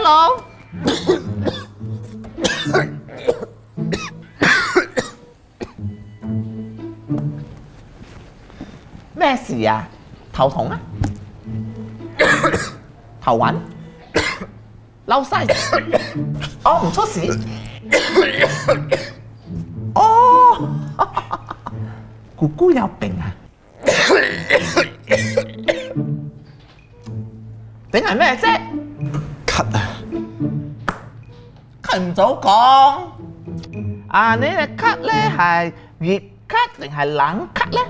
咯。咩事啊？頭痛啊？頭暈？嬲西？哦，唔出事？哦，姑姑有病啊？定係咩啫？咳啊！咳唔早講。啊，你嘅咳咧係熱咳定係冷咳咧？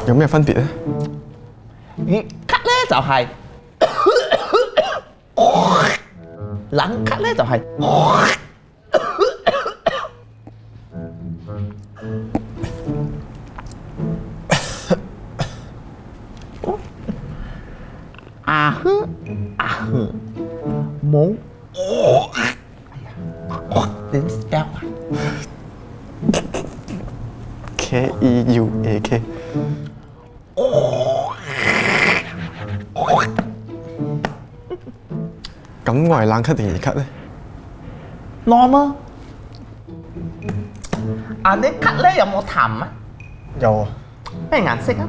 有咩分別咧？熱咳咧就係、冷咳咧就係、啊哼啊哼，冇。點 spell 啊 ？KEUAK。咁我係冷咳定熱咳咧 normal。啊，你咳咧有冇痰啊？有啊。咩顏色啊？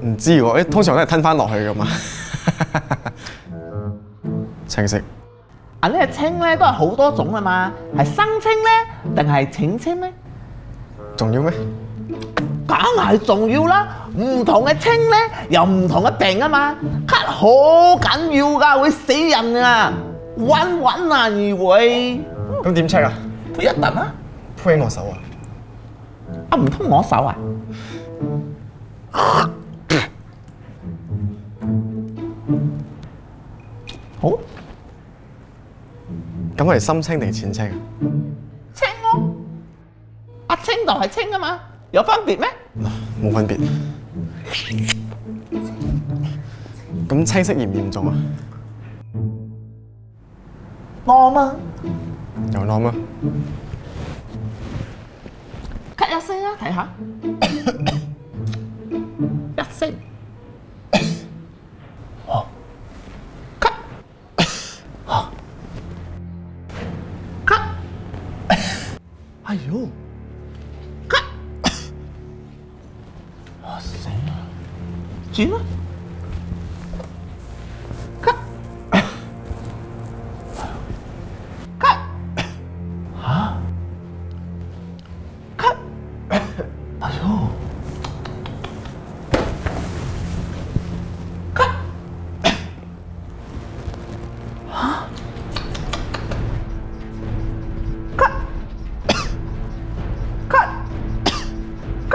唔知喎，通常都係吞翻落去噶嘛。青色。啊，呢個青咧都係好多種啊嘛，係生青咧定係淺青咧？重要咩？梗係重要啦，唔同嘅青咧有唔同嘅病啊嘛，咳好緊要㗎，會死人啊，穩啊而會。咁點 check 啊？推一頓啊！鋪喺我手啊！啊，唔通我手啊？好。咁係深青定淺青啊？青咯，啊青就係青啊嘛，有分別咩？冇分別。咁青色嚴唔嚴重啊normal。有 norm 啊？咳一聲啊，睇下。一聲。哦。咳。哦。咳。哎呦。咳。哇死啦！轉啦。咳。咳。嚇？咳。哎呦。咳。嚇？咳。咳。咳。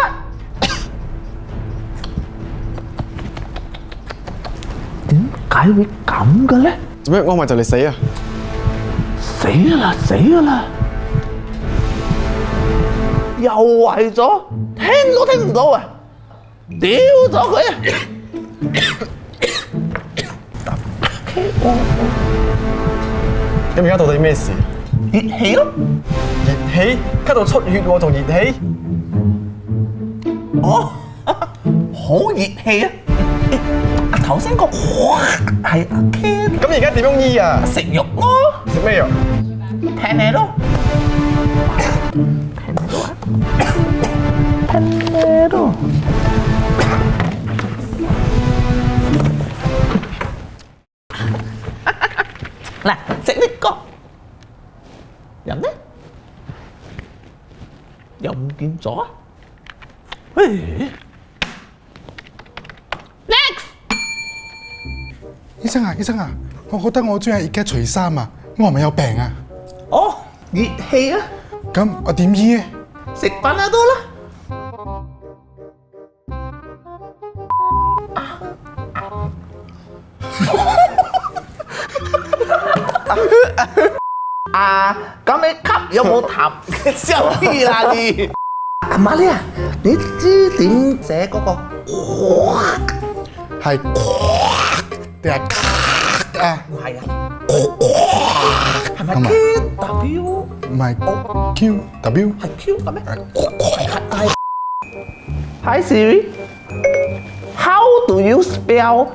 點解會咁嘅咧？做咩安慰就嚟死啊？死啦死啦！又為咗聽都聽唔到啊！屌咗佢啊！咁而家到底咩事？熱氣咯！熱氣？咳到出血喎，仲熱氣？哦，好熱氣啊！啊頭先個係阿 Ken 咁而家點樣醫啊？食肉咯，食咩藥？聽你咯，聽你咯啊，聽你咯。嗱，食呢個人呢？又唔見咗啊？Next，醫生啊，醫生啊，我覺得我中意而家除衫啊，我係咪有病啊？哦，熱氣啊，咁我點醫咧？食飯啦都啦。啊，咁你吸有冇痰？笑屁啦你！阿瑪利亞，你知點寫嗰個？係定係啊？唔係啊，係咪係咪 Q W？唔係 Q W？係 Q 嘅咩？Hi Siri，How do you spell？